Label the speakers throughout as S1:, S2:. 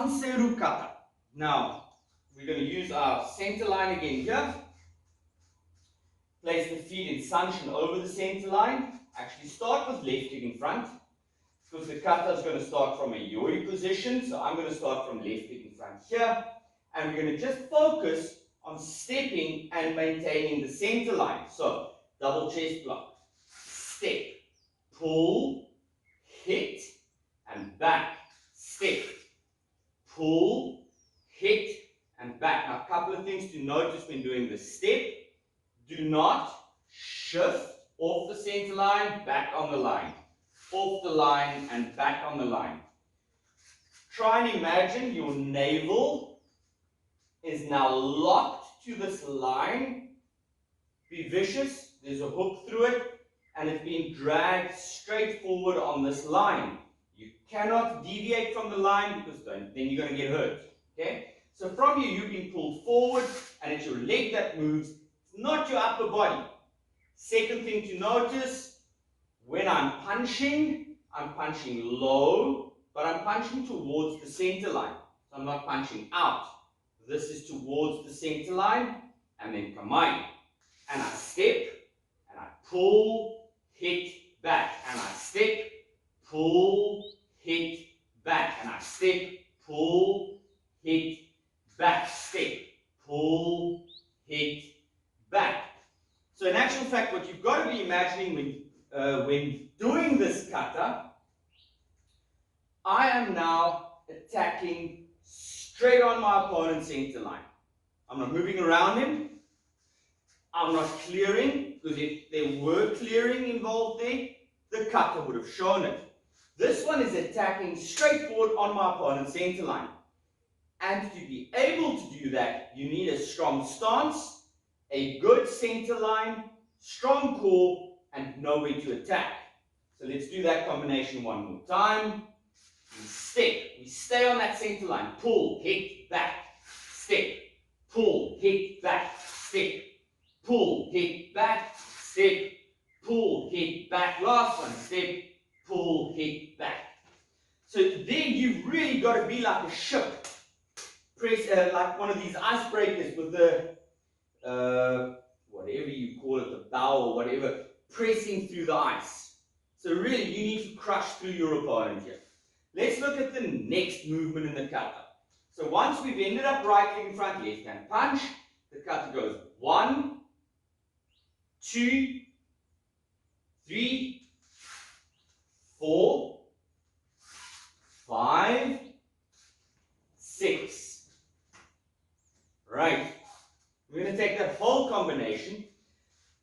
S1: Sanseru kata. Now, we're going to use our center line again here. Place the feet in sanshin over the center line. Actually start with left leg in front, because the kata is going to start from a yori position. So I'm going to start from left leg in front here. And we're going to just focus on stepping and maintaining the center line. So, double chest block. Step, pull, hit, and back. Step, pull, hit, and back. Now, a couple of things to notice when doing the step. Do not shift off the center line, back on the line. Off the line and back on the line. Try and imagine your navel is now locked to this line. Be vicious. There's a hook through it, and it's being dragged straight forward on this line. You cannot deviate from the line, because then you're going to get hurt. Okay? So from here, you're being pulled forward, and it's your leg that moves, not your upper body. Second thing to notice, when I'm punching low, but I'm punching towards the center line. So I'm not punching out. This is towards the center line, and then kamai. And I step, and I pull, hit, back. And I step, pull, hit, back. And I step, pull, hit, back. Step, pull, hit, back. So in actual fact, what you've got to be imagining when doing this kata, I am now attacking straight on my opponent's center line. I'm not moving around him. I'm not clearing, because if there were clearing involved there, the kata would have shown it. This one is attacking straight forward on my opponent's center line. And to be able to do that, you need a strong stance, a good center line, strong core, and know where to attack. So let's do that combination one more time. We step, we stay on that center line, pull, hit, back, step, pull, hit, back, step, pull, hit, back, step, pull, hit, back, last one, step, pull, hit, back. So there you've really got to be like a ship, press like one of these icebreakers with the, whatever you call it, the bow or whatever, pressing through the ice. So really you need to crush through your opponent here. Let's look at the next movement in the kata. So once we've ended up right leg in front, left hand punch, the kata goes 1, 2, 3, 4, 5, 6. Right. We're going to take that whole combination,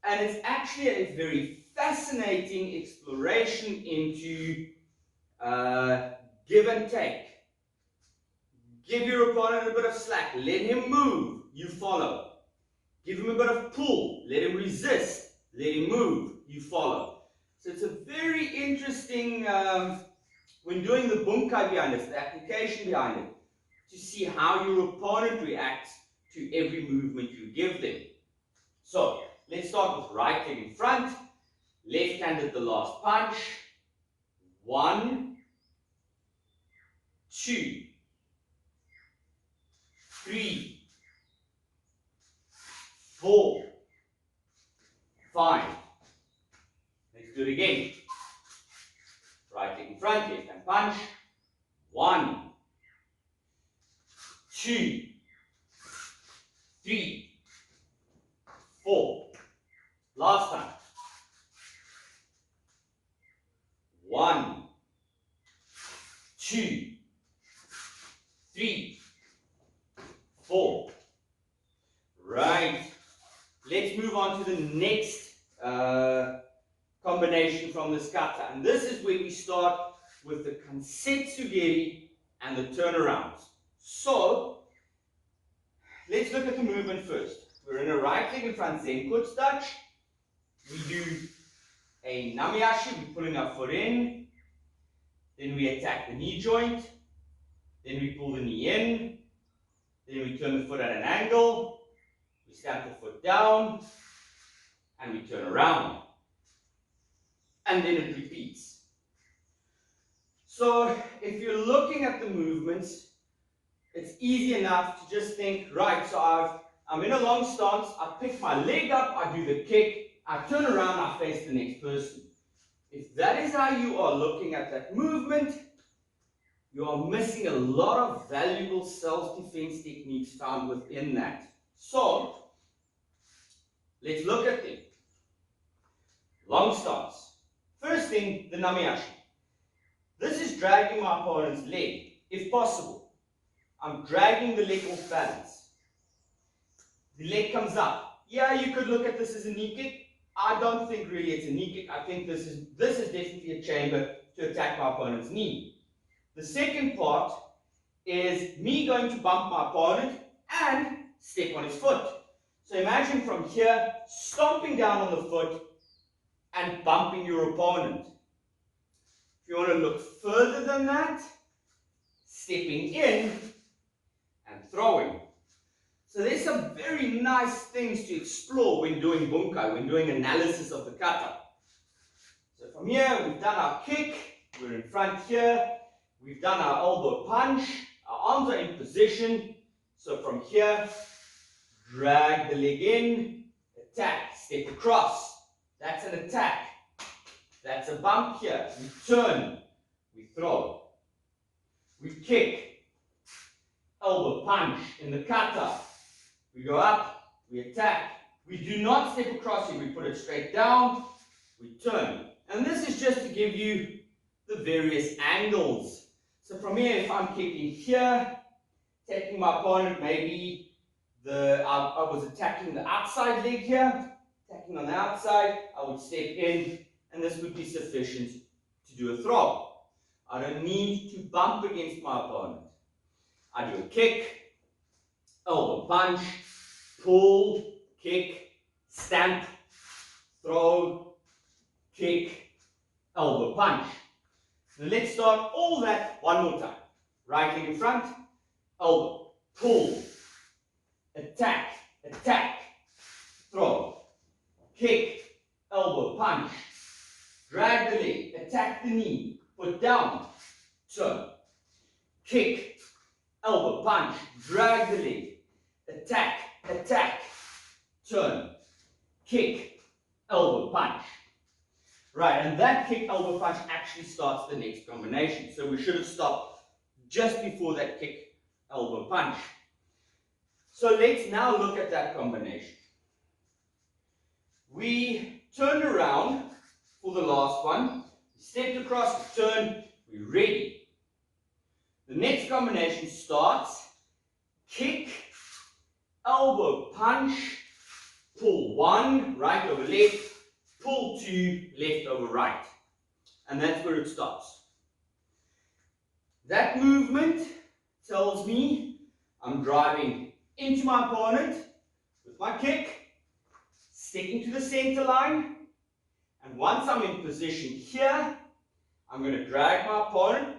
S1: and it's actually a very fascinating exploration into give and take. Give your opponent a bit of slack. Let him move. You follow. Give him a bit of pull. Let him resist. Let him move. You follow. So it's a very interesting, when doing the bunkai behind it, the application behind it, to see how your opponent reacts to every movement you give them. So let's start with right leg in front. Left hand at the last punch. 1, 2, 3, 4, 5. Let's do it again. Right leg in front, left hand punch. 1, 2, 3, 4. Last time. 1, 2, 3, 4. Right. Let's move on to the next combination from this kata. And this is where we start with the kansetsugeri and the turnarounds. So, let's look at the movement first. We're in a right leg in front Zenkuts touch. We do a namiashi, we're pulling our foot in. Then we attack the knee joint. Then we pull the knee in. Then we turn the foot at an angle. We stamp the foot down. And we turn around. And then it repeats. So if you're looking at the movements, it's easy enough to just think, right, so I'm in a long stance, I pick my leg up, I do the kick, I turn around, I face the next person. If that is how you are looking at that movement, you are missing a lot of valuable self-defense techniques found within that. So, let's look at them. Long stance. First thing, the namiashi. This is dragging my opponent's leg, if possible. I'm dragging the leg off balance. The leg comes up. Yeah, you could look at this as a knee kick. I don't think really it's a knee kick. I think this is definitely a chamber to attack my opponent's knee. The second part is me going to bump my opponent and step on his foot. So imagine from here, stomping down on the foot and bumping your opponent. If you want to look further than that, stepping in and throwing. So there's some very nice things to explore when doing bunkai, when doing analysis of the kata. So from here, we've done our kick, we're in front here, we've done our elbow punch, our arms are in position. So from here, drag the leg in, attack, step across. That's an attack. That's a bump here. We turn, we throw. We kick, elbow punch in the kata. We go up, we attack. We do not step across here. We put it straight down, we turn. And this is just to give you the various angles. So from here, if I'm kicking here, taking my opponent, maybe I was attacking the outside leg here, attacking on the outside, I would step in, and this would be sufficient to do a throw. I don't need to bump against my opponent. I do a kick, elbow punch, pull, kick, stamp, throw, kick, elbow punch. Now let's start all that one more time. Right leg in front, elbow, pull, attack, attack, throw, kick, elbow punch, drag the leg, attack the knee, put down, turn, kick, elbow punch, drag the leg, attack, attack, turn, kick, elbow punch. Right, and that kick, elbow punch actually starts the next combination. So we should have stopped just before that kick, elbow punch. So let's now look at that combination. We turned around for the last one, stepped across, turn, we're ready. The next combination starts kick, elbow punch, pull one, right over left, pull two, left over right. And that's where it stops. That movement tells me I'm driving into my opponent with my kick, sticking to the center line, and once I'm in position here, I'm going to drag my opponent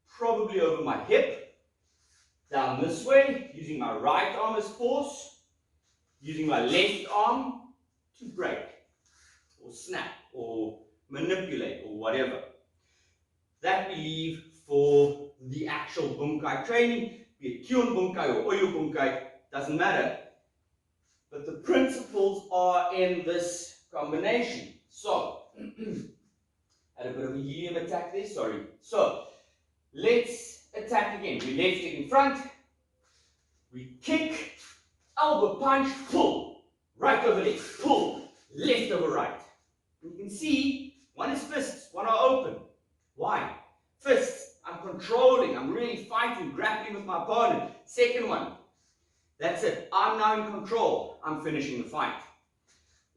S1: probably over my hip, down this way, using my right arm as force, using my left arm to break, or snap, or manipulate, or whatever. That we leave for the actual bunkai training, be it Kyun bunkai or Oyo bunkai, doesn't matter. But the principles are in this combination. So, had a bit of a helium attack there, sorry. So, let's attack again. We left leg in front, we kick, elbow punch, pull, right over left, pull, left over right. You can see, one is fists, one are open. Why? Fists, I'm controlling, I'm really fighting, grappling with my opponent. Second one, that's it. I'm now in control. I'm finishing the fight.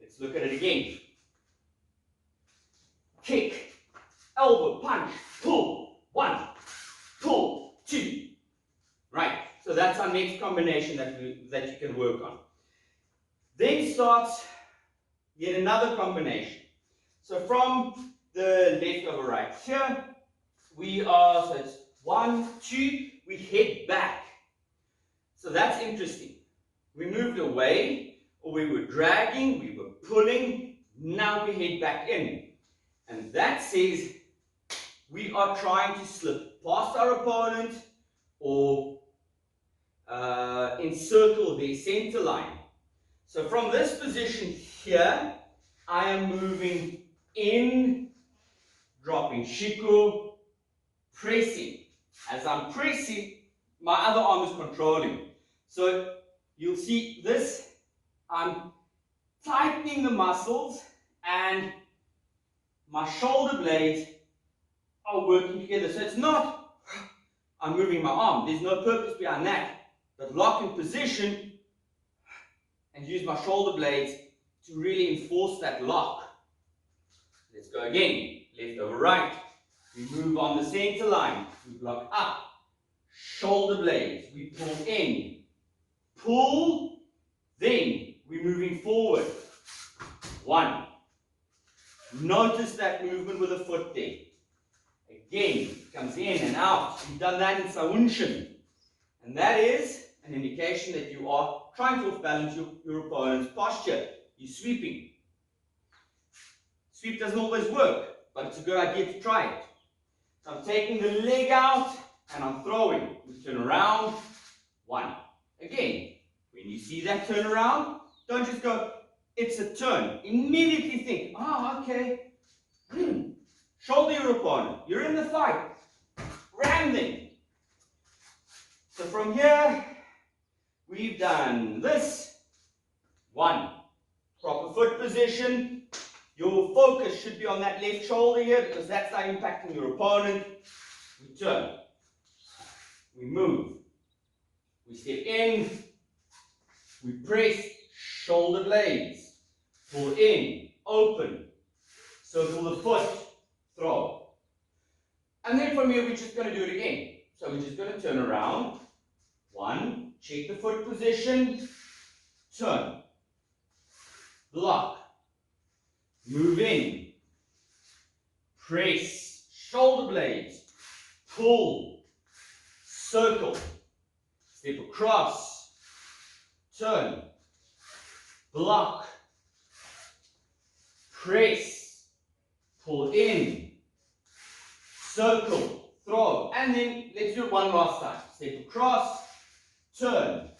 S1: Let's look at it again. Kick, elbow, punch, pull, one, pull, two. Right, so that's our next combination that you can work on. Then starts yet another combination. So from the left over right here, so it's 1, 2, we head back. So that's interesting. We moved away, or we were dragging, we were pulling, now we head back in. And that says we are trying to slip past our opponent, or encircle their center line. So from this position here, I am moving in, dropping shiku, pressing. As I'm pressing, my other arm is controlling. So you'll see this, I'm tightening the muscles and my shoulder blades are working together. So it's not, I'm moving my arm. There's no purpose behind that. But lock in position and use my shoulder blades to really enforce that lock. Let's go again. Left over right. We move on the center line. We block up. Shoulder blades. We pull in. Pull. Then we're moving forward. 1. Notice that movement with the foot there. Again, comes in and out. You've done that in Sawunshin. And that is an indication that you are trying to off-balance your opponent's posture. You're sweeping. Sweep doesn't always work, but it's a good idea to try it. So I'm taking the leg out and I'm throwing. We turn around. 1. Again, when you see that turn around, don't just go, it's a turn. Immediately think, okay. Shoulder your opponent. You're in the fight. Ram them. So from here, we've done this. 1. Proper foot position. Your focus should be on that left shoulder here because that's now impacting your opponent. We turn. We move. We step in. We press. Shoulder blades. Pull in. Open. Circle the foot. Throw. And then from here, we're just going to do it again. So we're just going to turn around. 1. Check the foot position. Turn. Block. Move in. Press. Shoulder blades. Pull. Circle. Step across. Turn. Block. Press. Pull in. Circle. Throw. And then let's do it one last time. Step across. Turn.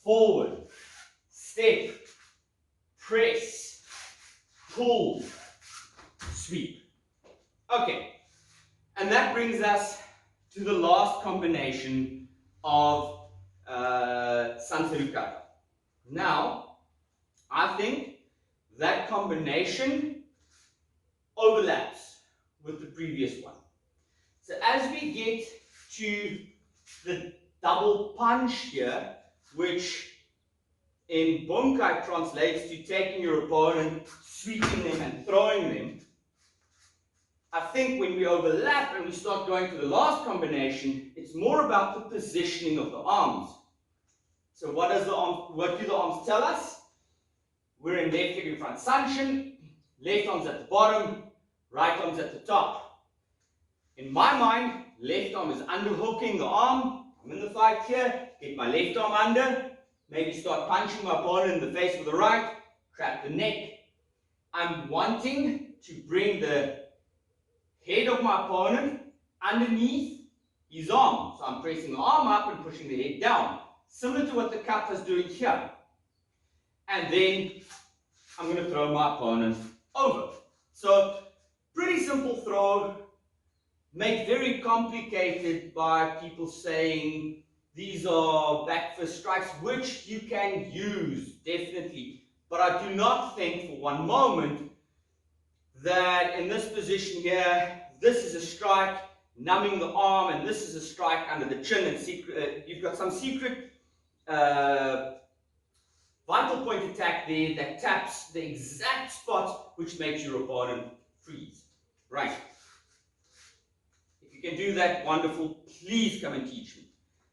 S1: Forward. Step. Press. Pull, sweep. Okay, and that brings us to the last combination of Sanseru kata. Now, I think that combination overlaps with the previous one. So as we get to the double punch here, which in Bunkai translates to taking your opponent, sweeping them and throwing them. I think when we overlap and we start going to the last combination, it's more about the positioning of the arms. So what do the arms tell us? We're in left leg in front Sanshin, left arm's at the bottom, right arm's at the top. In my mind, left arm is underhooking the arm. I'm in the fight here, get my left arm under. Maybe start punching my opponent in the face with the right, crack the neck. I'm wanting to bring the head of my opponent underneath his arm. So I'm pressing the arm up and pushing the head down. Similar to what the kata is doing here. And then I'm going to throw my opponent over. So pretty simple throw, made very complicated by people saying these are back fist strikes, which you can use, definitely. But I do not think for one moment that in this position here, this is a strike, numbing the arm, and this is a strike under the chin, and you've got some secret vital point attack there that taps the exact spot which makes your opponent freeze. Right. If you can do that, wonderful. Please come and teach me.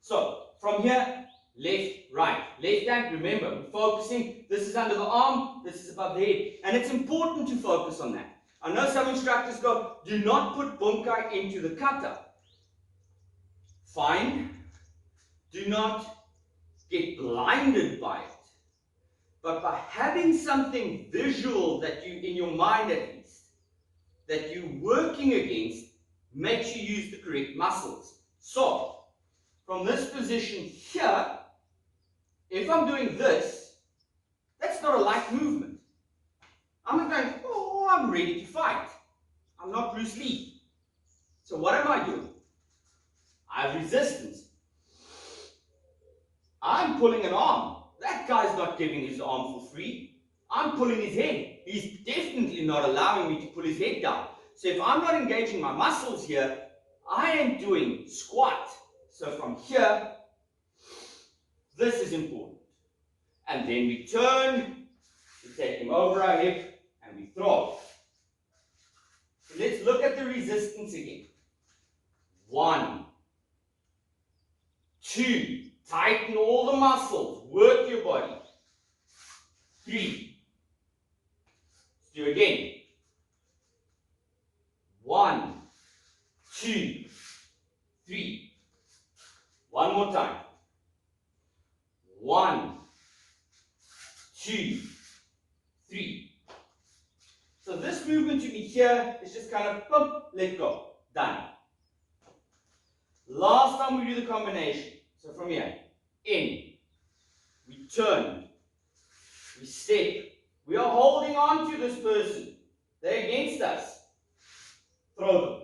S1: So, from here, left, right. Left hand, remember, we're focusing. This is under the arm, this is above the head. And it's important to focus on that. I know some instructors go, do not put bunkai into the kata. Fine. Do not get blinded by it. But by having something visual that you, in your mind at least, that you're working against, makes you use the correct muscles. So, from this position here, if I'm doing this, that's not a light movement. I'm not going, oh, I'm ready to fight. I'm not Bruce Lee. So what am I doing? I have resistance. I'm pulling an arm. That guy's not giving his arm for free. I'm pulling his head. He's definitely not allowing me to pull his head down. So if I'm not engaging my muscles here, I am doing squat. So from here, this is important. And then we turn, we take him over our hip, and we throw. So let's look at the resistance again. 1, 2, tighten all the muscles, work your body. 3, let's do again. 1, 2, 3. One more time. 1, 2, 3. So this movement to me here is just kind of boom, let go, done. Last time we do the combination. So from here, in, we turn, we step. We are holding on to this person. They're against us. Throw them.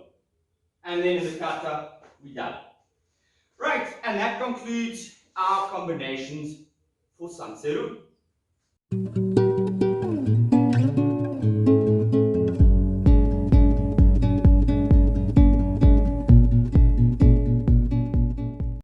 S1: And then in the kata, we're done. Right, and that concludes our combinations for Sanseru.